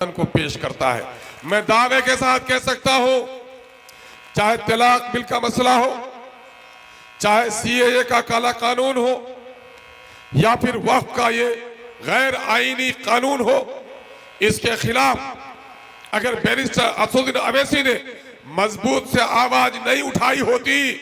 को पेश करता है। मैं दावे के साथ कह सकता हूं, चाहे तलाक बिल का मसला हो, चाहे सीएए का काला कानून हो, या फिर वक्फ का ये गैर आईनी कानून हो, इसके खिलाफ अगर बैरिस्टर असदुद्दीन अवैसी ने मजबूत से आवाज नहीं उठाई होती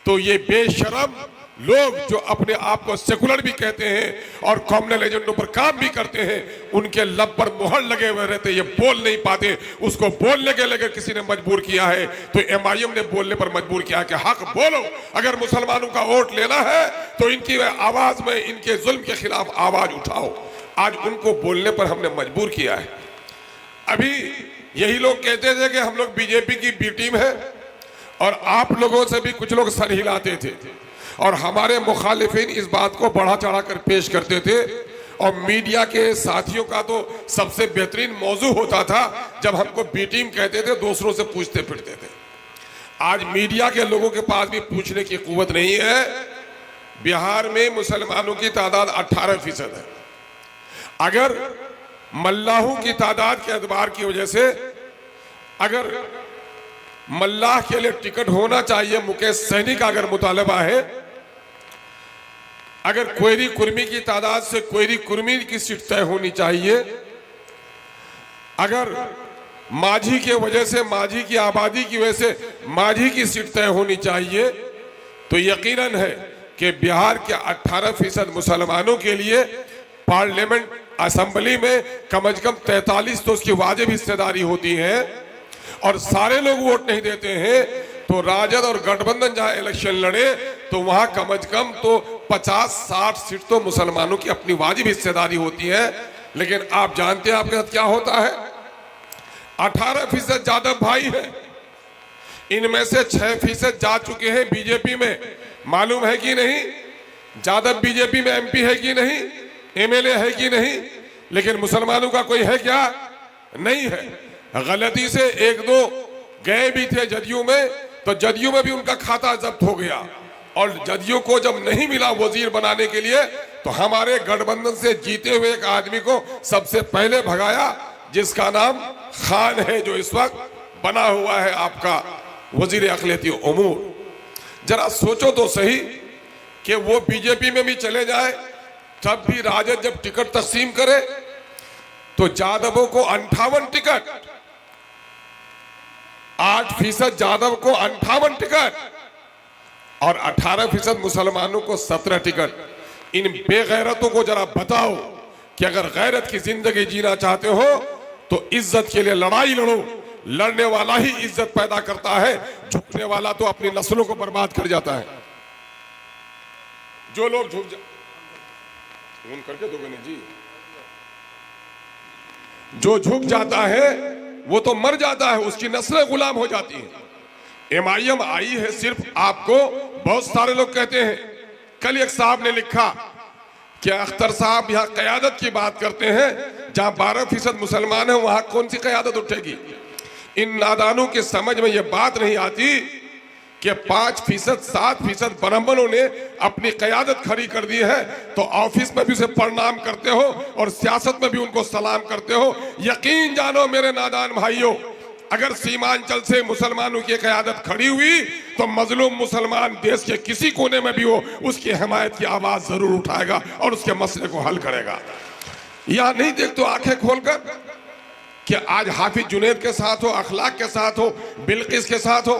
तो ये बेशरम लोग जो अपने आप को सेकुलर भी कहते हैं और कॉम्युनल एजेंडों पर काम भी करते हैं, उनके लब पर मोहर लगे हुए रहते, ये बोल नहीं पाते। उसको बोलने के लिए किसी ने मजबूर किया है तो एमआईएम ने बोलने पर मजबूर किया कि हक बोलो, अगर मुसलमानों का वोट लेना है तो इनकी आवाज में इनके जुल्म के खिलाफ आवाज उठाओ। आज उनको बोलने पर हमने मजबूर किया है। अभी यही लोग कहते थे कि हम लोग बीजेपी की बी टीम है और आप लोगों से भी कुछ लोग सर हिलाते थे और हमारे मुखालिफिन इस बात को बढ़ा चढ़ा कर पेश करते थे। और मीडिया के साथियों का तो सबसे बेहतरीन मौजू होता था जब हमको बी टीम कहते थे, दूसरों से पूछते फिरते थे। आज मीडिया के लोगों के पास भी पूछने की कुव्वत नहीं है। बिहार में मुसलमानों की तादाद 18% है। अगर मल्लाहों की तादाद के एतबार की वजह से अगर मल्लाह के लिए टिकट होना चाहिए, मुकेश सैनी का अगर मुतालबा है, अगर कोयरी कुर्मी की तादाद से कोयरी कुर्मी की सीट तय होनी चाहिए, अगर माझी के वजह से माझी की आबादी की वजह से माझी की सीट तय होनी चाहिए, तो यकीनन है कि बिहार के 18% मुसलमानों के लिए पार्लियामेंट असेंबली में कम से कम 43 तो उसकी वाजिब हिस्सेदारी होती है और सारे लोग वोट नहीं देते हैं तो राजद और गठबंधन जहां इलेक्शन लड़े तो वहां कम से कम तो 50-60 सीट तो मुसलमानों की अपनी वाजिब हिस्सेदारी होती है। लेकिन आप जानते हैं आपके साथ क्या होता है, 18% जादव भाई है, इनमें से 6% जा चुके हैं बीजेपी में, मालूम है कि नहीं? जादव बीजेपी में एमपी है कि नहीं, एमएलए है कि नहीं? लेकिन मुसलमानों का कोई है क्या? नहीं है। गलती से एक दो गए भी थे जदयू में, तो जदयू में भी उनका खाता जब्त हो गया और जदयू को जब नहीं मिला वजीर बनाने के लिए तो हमारे गठबंधन से जीते हुए एक आदमी को सबसे पहले भगाया, जिसका नाम खान है, जो इस वक्त बना हुआ है आपका वजीर अक़लियती उमूर। जरा सोचो तो सही कि वो बीजेपी में भी चले जाए, तब भी राजद जब टिकट तकसीम करे तो जादवों को 58 टिकट, 8% जादव को 58 टिकट और 18% मुसलमानों को 17 टिकट। इन बेगैरतों को जरा बताओ कि अगर गैरत की जिंदगी जीना चाहते हो तो इज्जत के लिए लड़ाई लड़ो। लड़ने वाला ही इज्जत पैदा करता है, झुकने वाला तो अपनी नस्लों को बर्बाद कर जाता है। जो लोग करके दोगे नहीं जी, जो झुक जाता है वो तो मर जाता है, उसकी नस्लें गुलाम हो जाती हैं। एमआईएम आई है सिर्फ आपको, बहुत सारे लोग कहते हैं। कल एक साहब ने लिखा कि अख्तर साहब यहाँ क़यादत की बात करते हैं, जहां 12% मुसलमान है वहां कौन सी क़यादत उठेगी? इन नादानों की समझ में यह बात नहीं आती कि 5%, 7% ब्राह्मणों ने अपनी क़यादत खड़ी कर दी है, तो ऑफिस में भी उसे प्रणाम करते हो और सियासत में भी उनको सलाम करते हो। यकीन जानो मेरे नादान भाइयों, अगर सीमांचल से मुसलमानों की क़यादत खड़ी हुई तो मजलूम मुसलमान देश के किसी कोने में भी हो, उसकी हिमायत की आवाज़ ज़रूर उठाएगा और उसके मसले को हल करेगा। या नहीं देखते आंखें खोलकर कि आज हाफिज जुनैद के साथ हो, अखलाक के साथ हो, बिल्किस के साथ हो,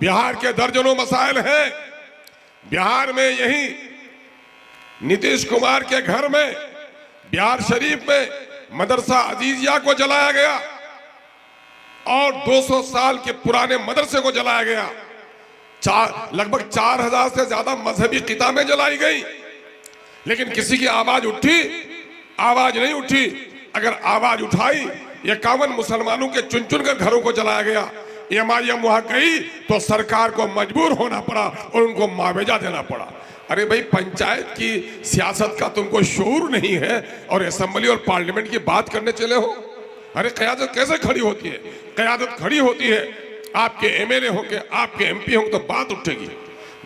बिहार के दर्जनों मसाइल हैं। बिहार में यही नीतीश कुमार के घर में बिहार शरीफ में मदरसा अजीजिया को जलाया गया और 200 साल के पुराने मदरसे को जलाया गया। लगभग 4000 से ज्यादा मजहबी किताबें जलाई गई, लेकिन किसी की आवाज उठी? आवाज नहीं उठी। अगर आवाज उठाई, 51 मुसलमानों के चुन चुन कर घरों को जलाया गया। एमआईएम वहां गई तो सरकार को मजबूर होना पड़ा और उनको मुआवजा देना पड़ा। अरे भाई, पंचायत की सियासत का तुमको शऊर नहीं है और असेंबली और पार्लियामेंट की बात करने चले हो? अरे क़यादत कैसे खड़ी होती है? क़यादत खड़ी होती है आपके एमएलए होंगे, आपके एमपी होंगे तो बात उठेगी,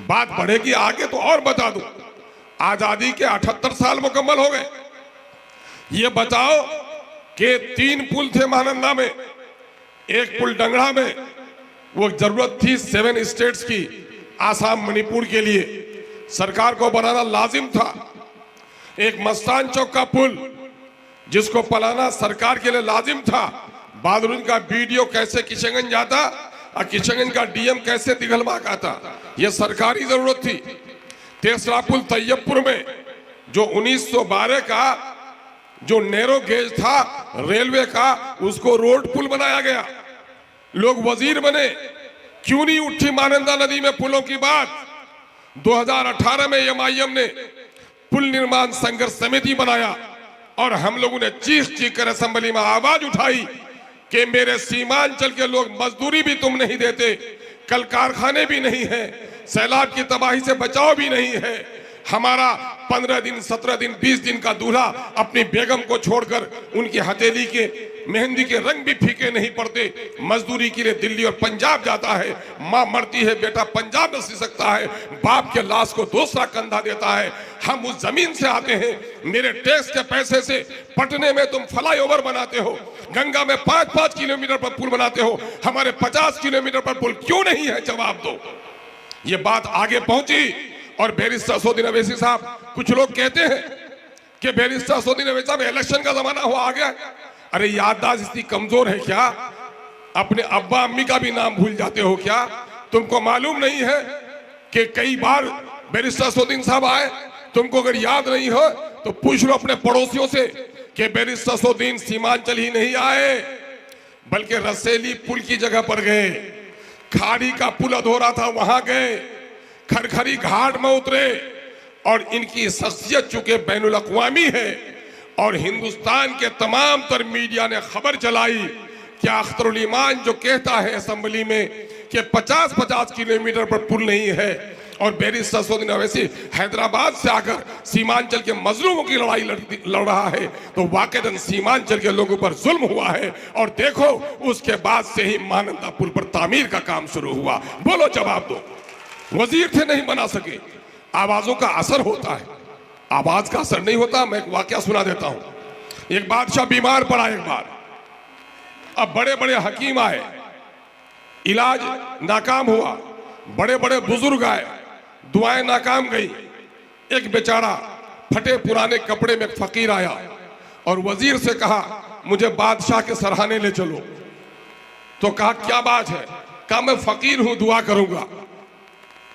बात बढ़ेगी आगे। तो और बता दूं, आजादी के 78 साल मुकम्मल हो गए। ये बताओ कि 3 पुल थे महानंदा में, एक पुल डंगड़ा में, वो जरूरत थी 7 स्टेट्स की, आसाम मणिपुर के लिए सरकार को बनाना लाजिम था। एक मस्तान चौक का पुल जिसको बनाना सरकार के लिए लाजिम था। बहादुर का वीडियो कैसे किशनगंज जाता और किशनगंज का डीएम कैसे दिघलबाग आता, यह सरकारी जरूरत थी। तीसरा पुल तैयबपुर में जो 1912 का जो नैरो गेज था रेलवे का, उसको रोड पुल बनाया गया, लोग वजीर बने। क्यों नहीं उठी महानंदा नदी में पुलों की बात? 2018 में एमआईएम ने पुल निर्माण संघर्ष समिति बनाया और हम लोगों ने चीख कर असेंबली में आवाज उठाई कि मेरे सीमांचल के लोग मजदूरी भी तुम नहीं देते, कल कारखाने भी नहीं है, सैलाब की तबाही से बचाव भी नहीं है। हमारा 15 दिन 17 दिन 20 दिन का दूल्हा अपनी बेगम को छोड़कर उनकी हथेली के मेहंदी के रंग भी फीके नहीं पड़ते, मजदूरी के लिए दिल्ली और पंजाब जाता है। माँ मरती है, बेटा पंजाब में सी सकता है, बाप के लाश को दूसरा कंधा देता है। हम उस जमीन से आते हैं, मेरे टैक्स के पैसे से पटने में तुम फ्लाईओवर बनाते हो, गंगा में 5-5 किलोमीटर पर पुल बनाते हो, हमारे 50 किलोमीटर पर पुल क्यों नहीं है? जवाब दो। ये बात आगे पहुंची और बैरिस्टर असदुद्दीन अवैसी साहब, कुछ लोग कहते हैं कि बैरिस्टर असदुद्दीन अवैसी साहब इलेक्शन का जमाना हुआ आ गया। अरे याददाश्त इतनी कमजोर है क्या? अपने अब्बा अम्मी का भी नाम भूल जाते हो क्या? तुमको मालूम नहीं है कि कई बार बैरिस्टर असदुद्दीन साहब आए? तुमको अगर याद नहीं हो तो पूछ लो अपने पड़ोसियों से कि बैरिस्टर असदुद्दीन सीमांचल ही नहीं आए, बल्कि रसेली पुल की जगह पर गए, खाड़ी का पुल अधूरा था वहां गए, खरखरी घाट में उतरे और इनकी शख्सियत चूंकि बैनुल अक़वामी है और हिंदुस्तान के तमाम तर मीडिया ने खबर चलाई कि अख्तरुल ईमान जो कहता है असेंबली में कि 50-50 किलोमीटर पर पुल नहीं है और बैरिस्टर असदुद्दीन अवैसी हैदराबाद से आकर सीमांचल के मजलूमों की लड़ाई लड़ रहा है, तो वाकईदन सीमांचल के लोगों पर जुल्म हुआ है। और देखो उसके बाद से ही महानंदा पुल पर तामीर का काम शुरू हुआ। बोलो जवाब दो। वजीर थे नहीं बना सके। आवाजों का असर होता है, आवाज का असर नहीं होता। मैं एक वाकया सुना देता हूं। एक बादशाह बीमार पड़ा एक बार, अब बड़े बड़े हकीम आए, इलाज नाकाम हुआ, बड़े बड़े बुजुर्ग आए, दुआएं नाकाम गई। एक बेचारा फटे पुराने कपड़े में एक फकीर आया और वजीर से कहा मुझे बादशाह के सराहने ले चलो। तो कहा क्या बात है? कहा मैं फकीर हूं, दुआ करूंगा।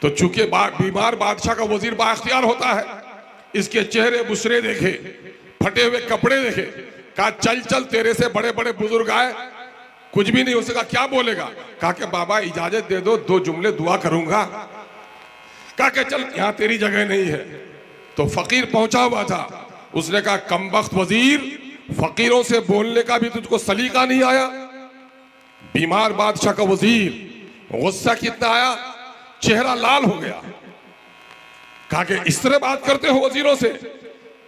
तो चूंकि बीमार बादशाह का वजीर बाख्तियार होता है, इसके चेहरे बुशरे देखे, फटे हुए कपड़े देखे, कहा चल चल तेरे से बड़े बड़े बुजुर्ग आए, कुछ भी नहीं हो सका, क्या बोलेगा? कहा कि बाबा इजाजत दे दो, 2 जुमले दुआ करूंगा। कहा कि चल यहां तेरी जगह नहीं है। तो फकीर पहुंचा हुआ था, उसने कहा कमबख्त वजीर, फकीरों से बोलने का भी तुझको सलीका नहीं आया? बीमार बादशाह का वजीर गुस्सा कितना आया, चेहरा लाल हो गया। कहा कि इस तरह बात करते हो वजीरों से?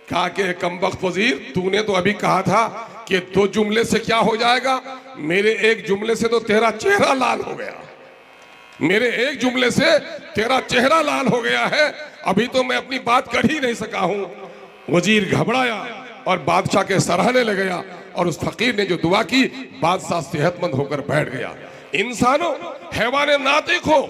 कहा कि कमबख्त वजीर, तूने तो अभी कहा था कि 2 जुमले से क्या हो जाएगा, मेरे एक जुमले से तो तेरा चेहरा लाल हो गया, मेरे एक जुमले से तेरा चेहरा लाल हो गया है, अभी तो मैं अपनी बात कर ही नहीं सका हूं। वजीर घबराया और बादशाह के सराहने लग गया और उस फकीर ने जो दुआ की, बादशाह सेहतमंद होकर बैठ गया। इंसानों, हैवाने नातिक हो,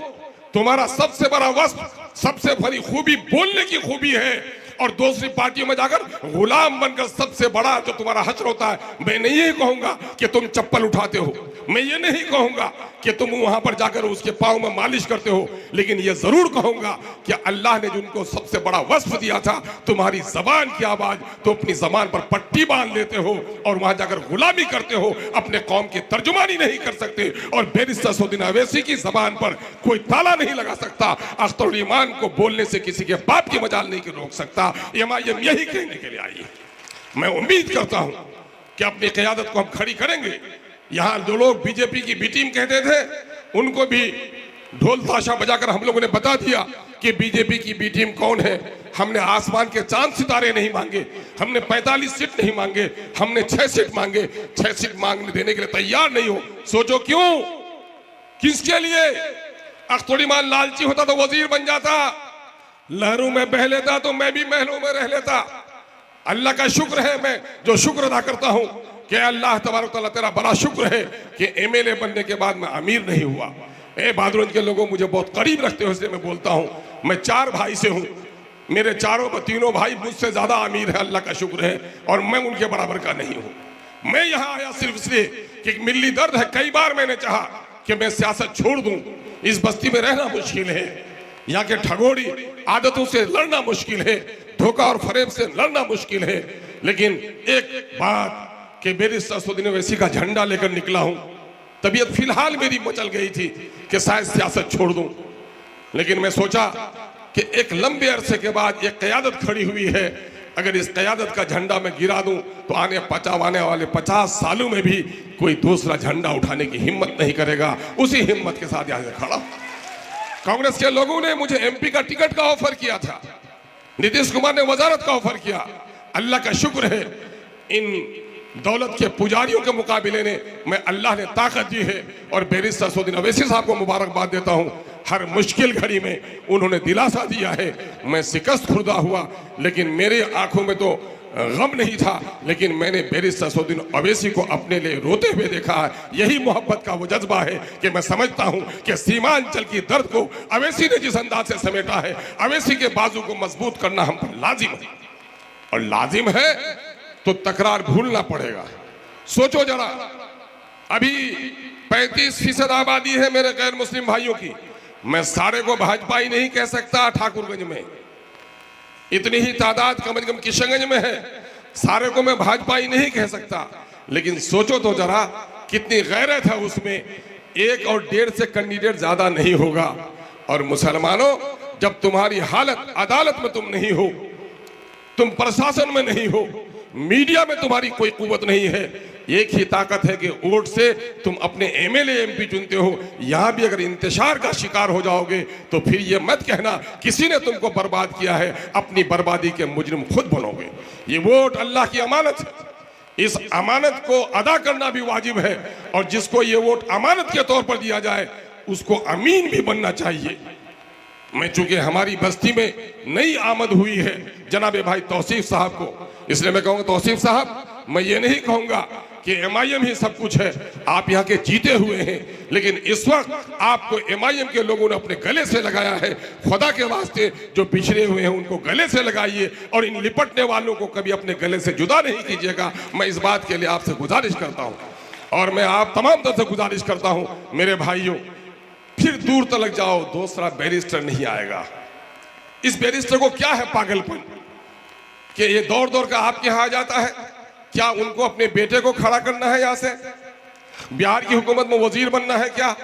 तुम्हारा सबसे बड़ा वस्फ, सबसे बड़ी खूबी बोलने की खूबी है और दूसरी पार्टियों में जाकर गुलाम बनकर सबसे बड़ा जो तुम्हारा हश्र होता है। मैं नहीं ये कहूंगा कि तुम चप्पल उठाते हो, मैं ये नहीं कहूंगा कि तुम वहां पर जाकर उसके पांव में मालिश करते हो, लेकिन ये जरूर कहूंगा कि अल्लाह ने जिनको सबसे बड़ा वस्फ दिया था, तुम्हारी जबान की आवाज, तो अपनी जबान पर पट्टी बांध लेते हो और वहां जाकर गुलामी करते हो, अपने कौम की तर्जुमानी नहीं कर सकते। और बैरिस्टर असदुद्दीन अवैसी की जबान पर कोई ताला नहीं लगा सकता, अख्तरुल ईमान को बोलने से किसी के बाप की मजाल नहीं रोक सकता। एमआईएम यही कहने के लिए आई है। मैं उम्मीद करता हूं कि अपनी क़यादत को हम खड़ी करेंगे। यहां जो लोग बीजेपी की बी टीम कहते थे, उनको भी ढोल ताशा बजाकर हम लोगों ने बता दिया कि बीजेपी की बी टीम कौन है। हमने आसमान के चांद सितारे नहीं मांगे, हमने 45 सीट नहीं मांगे, हमने 6 सीट मांगे। 6 सीट मांगने देने के लिए तैयार नहीं हो। सोचो क्यों, किसके लिए? अख्तरुल ईमान लालची होता तो वजीर बन जाता, लहरों में बह लेता तो मैं भी महलों में रह लेता। अल्लाह का शुक्र है, मैं जो शुक्र अदा करता हूं कि अल्लाह तबारक तआला तेरा बड़ा शुक्र है कि एमएलए बनने के बाद मैं अमीर नहीं हुआ। बहादुरगंज के लोगों मुझे बहुत करीब रखते हो, इसलिए मैं बोलता हूं। मैं 4 भाई से हूं, मेरे तीनों भाई मुझसे ज्यादा अमीर है, अल्लाह का शुक्र है, और मैं उनके बराबर का नहीं हूं। मैं यहाँ आया सिर्फ इसलिए कि एक मिली दर्द है। कई बार मैंने चाहा कि मैं सियासत छोड़ दूं, इस बस्ती में रहना मुश्किल है, यहाँ के ठगोड़ी आदतों से लड़ना मुश्किल है, धोखा और फरेब से लड़ना मुश्किल है, लेकिन एक बात कि बैरिस्टर असदुद्दीन ओवैसी का झंडा लेकर निकला हूं। तबीयत फिलहाल मेरी मचल गई थी कि शायद सियासत छोड़ दूं, लेकिन मैं सोचा कि एक लंबे अरसे के बाद एक क़यादत खड़ी हुई है, अगर इस क़यादत का झंडा मैं गिरा दूं तो आने वाले 50 सालों में भी कोई दूसरा झंडा उठाने की हिम्मत नहीं करेगा। उसी हिम्मत के साथ यहाँ से खड़ा। कांग्रेस के लोगों ने मुझे एमपी का टिकट का ऑफर किया था, नीतीश कुमार ने वजारत का ऑफर किया। अल्लाह का शुक्र है, इन दौलत के पुजारियों के मुकाबले ने मैं अल्लाह ने ताकत दी है, और बैरिस्टर असदुद्दीन ओवैसी साहब को मुबारकबाद देता हूं। हर मुश्किल घड़ी में उन्होंने दिलासा दिया है। मैं शिकस्त खुर्दा हुआ, लेकिन मेरे आंखों में तो गम नहीं था, लेकिन मैंने बैरिस्टर असदुद्दीन ओवैसी को अपने लिए रोते हुए देखा है। यही मोहब्बत का वो जज्बा है कि मैं समझता हूं कि सीमांचल की दर्द को ओवैसी ने जिस अंदाज से समेटा है, ओवैसी के बाजू को मजबूत करना हम पर लाजिम है, और लाजिम है तो तकरार भूलना पड़ेगा। सोचो जरा, अभी 35% आबादी है मेरे गैर मुस्लिम भाइयों की। मैं सारे को भाजपा ही नहीं कह सकता, ठाकुरगंज में इतनी ही तादाद कम से कम किशनगंज में है, सारे को मैं भाजपा ही नहीं कह सकता। लेकिन सोचो तो जरा कितनी गैरत है उसमें। 1 और 1.5 से कैंडिडेट ज्यादा नहीं होगा। और मुसलमानों, जब तुम्हारी हालत अदालत में तुम नहीं हो, तुम प्रशासन में नहीं हो, मीडिया में तुम्हारी कोई कुव्वत नहीं है, एक ही ताकत है कि वोट से तुम अपने एमएलए एमपी चुनते हो। यहां भी अगर इंतशार का शिकार हो जाओगे तो फिर ये मत कहना किसी ने तुमको बर्बाद किया है, अपनी बर्बादी के मुजरिम खुद बनोगे। ये वोट अल्लाह की अमानत है, इस अमानत को अदा करना भी वाजिब है, और जिसको ये वोट अमानत के तौर पर दिया जाए उसको अमीन भी बनना चाहिए। मैं चूंकि हमारी बस्ती में नई आमद हुई है जनाबे भाई तौसीफ साहब को, इसलिए मैं कहूँगा तौसीफ साहब, मैं ये नहीं कहूँगा कि एमआईएम ही सब कुछ है, आप यहाँ के जीते हुए हैं, लेकिन इस वक्त आपको एमआईएम के लोगों ने अपने गले से लगाया है। खुदा के वास्ते जो पिछड़े हुए हैं उनको गले से लगाइए, और इन लिपटने वालों को कभी अपने गले से जुदा नहीं कीजिएगा। मैं इस बात के लिए आपसे गुजारिश करता हूँ, और मैं आप तमाम तरह से गुजारिश करता हूँ मेरे भाइयों, फिर दूर तक जाओ, दूसरा बैरिस्टर नहीं आएगा। इस बैरिस्टर को क्या है पागलपन कि ये दौड़ दौड़ कर आपके यहाँ आ जाता है? क्या उनको अपने बेटे को खड़ा करना है यहाँ से? बिहार की हुकूमत में वजीर बनना है क्या?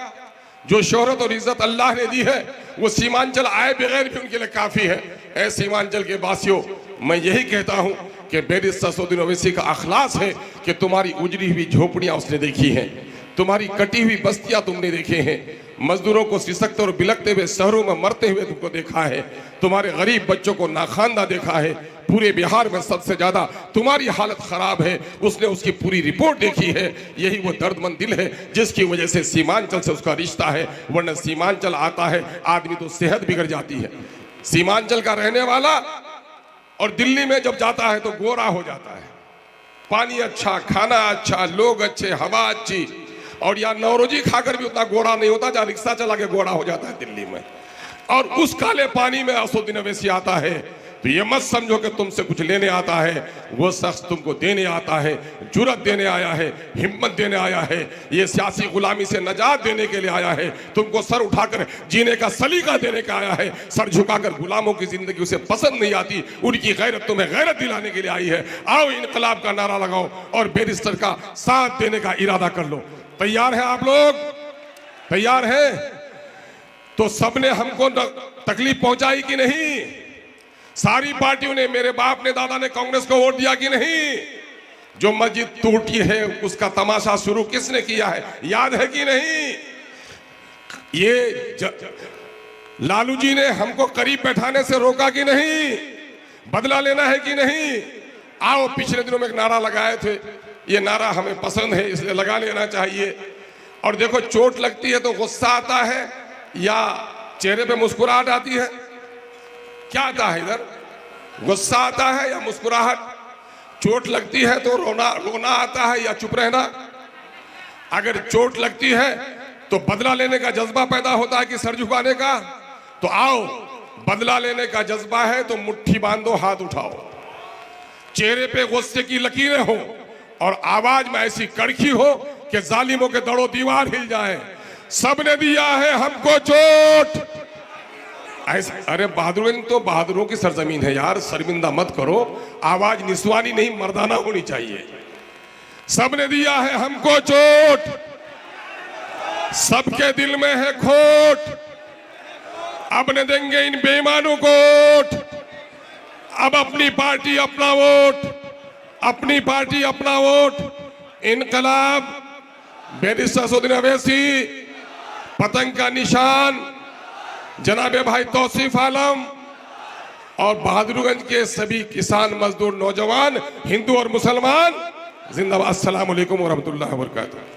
जो शोहरत और इज्जत अल्लाह ने दी है वो सीमांचल आए बगैर भी उनके लिए काफी है। ऐ सीमांचल के वासियों, मैं यही कहता हूँ कि बैरिस्टर असदुद्दीन ओवैसी का अखलास है कि तुम्हारी उजड़ी हुई झोपड़ियां उसने देखी हैं, तुम्हारी कटी हुई बस्तियां तुमने देखे हैं, मजदूरों को सिसकते और बिलकते हुए शहरों में मरते हुए तुमको देखा है, तुम्हारे गरीब बच्चों को नाखानदा देखा है। पूरे बिहार में सबसे ज्यादा तुम्हारी हालत खराब है, उसने उसकी पूरी रिपोर्ट देखी है। यही वो दर्दमंद दिल है जिसकी वजह से सीमांचल से उसका रिश्ता है, वरना सीमांचल आता है आदमी तो सेहत बिगड़ जाती है। सीमांचल का रहने वाला और दिल्ली में जब जाता है तो गोरा हो जाता है, पानी अच्छा, खाना अच्छा, लोग अच्छे, हवा अच्छी, और यहाँ नौरोजी खाकर भी उतना गोरा नहीं होता जहाँ रिक्शा चला के गोरा हो जाता है दिल्ली में। और उस काले पानी में असदुद्दीन ओवैसी आता है तो ये मत समझो कि तुमसे कुछ लेने आता है, वो शख्स तुमको देने आता है, जुर्रत देने आया है, हिम्मत देने आया है, ये सियासी गुलामी से नजात देने के लिए आया है, तुमको सर उठाकर जीने का सलीका देने का आया है। सर झुकाकर गुलामों की जिंदगी उसे पसंद नहीं आती, उनकी गैरत तुम्हें गैरत दिलाने के लिए आई है। आओ इनकलाब का नारा लगाओ और बैरिस्टर का साथ देने का इरादा कर लो। तैयार हैं आप लोग? तैयार हैं? तो सबने हमको तकलीफ पहुंचाई कि नहीं? सारी पार्टियों ने, मेरे बाप ने, दादा ने कांग्रेस को वोट दिया कि नहीं? जो मस्जिद टूटी है उसका तमाशा शुरू किसने किया है, याद है कि नहीं? ये लालू जी ने हमको करीब बैठाने से रोका कि नहीं? बदला लेना है कि नहीं? आओ, पिछले दिनों में एक नारा लगाए थे, ये नारा हमें पसंद है इसलिए लगा लेना चाहिए। और देखो, चोट लगती है तो गुस्सा आता है या चेहरे पे मुस्कुराहट आती है? क्या आता है इधर? गुस्सा आता है या मुस्कुराहट? चोट लगती है तो रोना आता है या चुप रहना? अगर चोट लगती है तो बदला लेने का जज्बा पैदा होता है कि सर झुकाने का? तो आओ, बदला लेने का जज्बा है तो मुट्ठी बांधो, हाथ उठाओ, चेहरे पे गुस्से की लकीरें हो और आवाज में ऐसी कड़की हो कि जालिमों के दड़ो दीवार हिल जाए। सबने दिया है हमको चोट। ऐसा, अरे बहादुरगंज तो बहादुरों की सरजमीन है यार, शर्मिंदा मत करो। आवाज निस्वानी नहीं मर्दाना होनी चाहिए। सबने दिया है हमको चोट, सबके दिल में है खोट, अब न देंगे इन बेईमानों को वोट। अब अपनी पार्टी अपना वोट, अपनी पार्टी अपना वोट। इनकलाब, बैरिस्टर असदुद्दीन अवैसी, पतंग का निशान, जनाबे भाई तौसीफ आलम और बहादुरगंज के सभी किसान मजदूर नौजवान हिंदू और मुसलमान जिंदाबाद। अस्सलाम वालेकुम व रहमतुल्लाहि व बरकातहू।